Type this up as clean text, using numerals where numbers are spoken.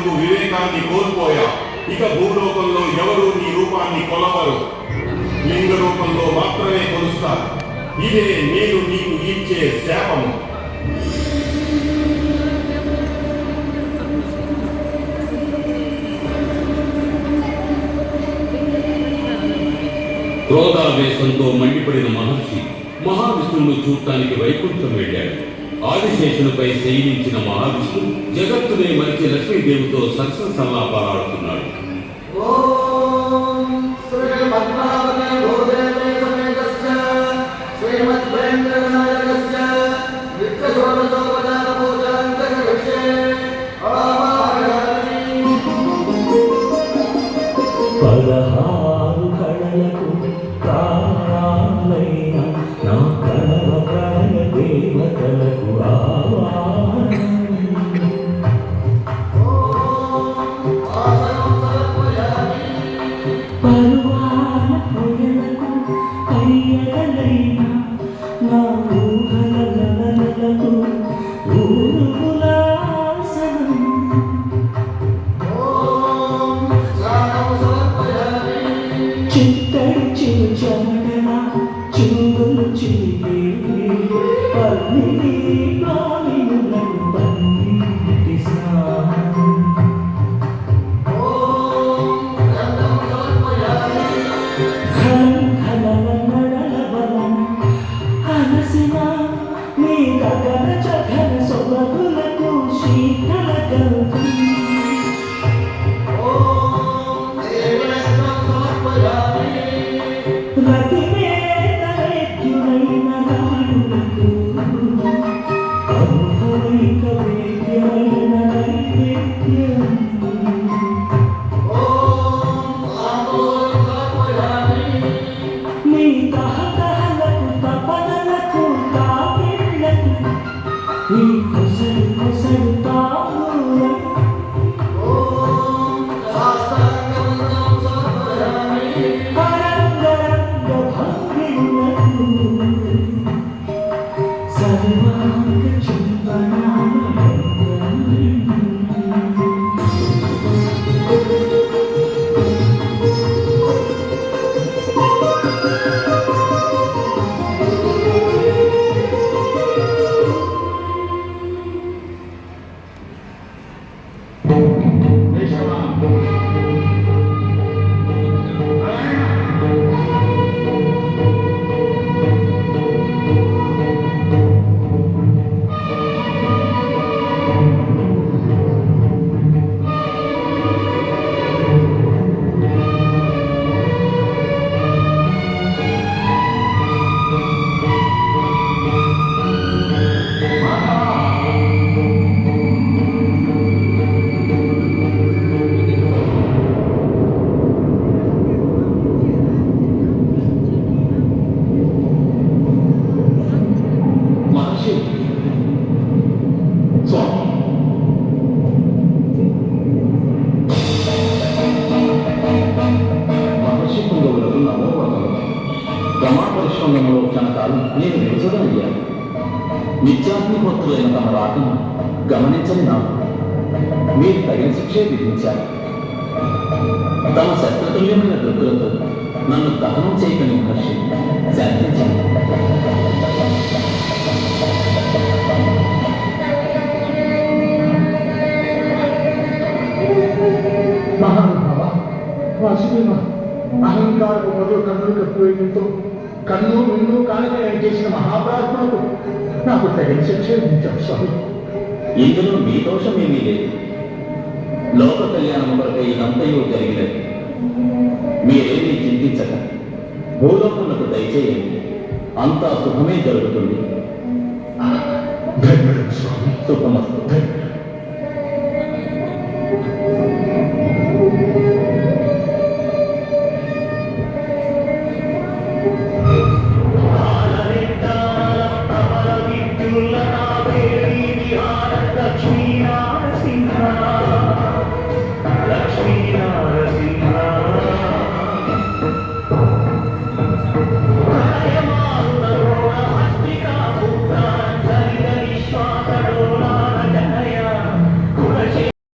నువ్వు వివేకాన్ని కోల్పోయా. ఇక భూలోకంలో ఎవరూ నీ రూపాన్ని కొలవరు, లింగ రూపంలో మాత్రమే కొలుస్తారు. ఇదే నేను నీకు ఇచ్చే శాపము. క్రోధావేశంతో మండిపడిన మహర్షి మహావిష్ణువును చూడటానికి వైకుంఠం వెళ్ళాడు. ఆదిశేషునిపై శయనించిన మహావిష్ణువు జగత్తునే మరిచి లక్ష్మీదేవితో సరస సల్లాపాలాడుతున్నాడు. పదహారు కళలకు ప్రాణాలైన నా ప్రణవ ప్రణయ దేవతలకు పరువాల పొయలకు కయ్యలైన నా ఊహల లలలకు ఊరులాసనం చిత్తడి చిరుచమన చింగులు చిలిపి పల్లి ప్రాణులను బంధించి స్నానం ఘనం ఘనల నడల బలం అలసిన నీ గగన చగన సొబగులకు శీతల గల్పం రతివేదైక్యులైన రాణులకు అనుభవిక వేద్యమైన నైవేద్యం నీ తహతహలకు తపనలకు తాకిళ్లకు నీ కొసరు కొసరు తాములకు ప్రమాపరిశ్రమంలో క్షణకాలం నేను నిలుచగలిగాను. నిత్యాగ్నిహోత్రులైన తమ రాకను గమనించని నాకు మీరు తగిన శిక్షే విధించారు. తమ శస్త్రతుల్యమైన దృక్కులతో నన్ను దహనం చేయకని మహర్షి శాంతించాను. మహానుభావ వాసుదేవ, అహంకారపు మొదలు కన్నులు కప్పివేయడంతో కన్ను విన్ను కానుక నేను చేసిన మహాప్రార్థనకు నాకు తగిన శిక్ష విధించాడు స్వామి. ఇందులో మీ దోషమేమీ లేదు. లోక కళ్యాణం కొరకై ఇదంతయో జరిగినది. మీరేమీ చింతించక భూలోకములకు దయచేయండి, అంతా శుభమే జరుగుతుంది. ధన్యుడు స్వామి. శుభమస్తు.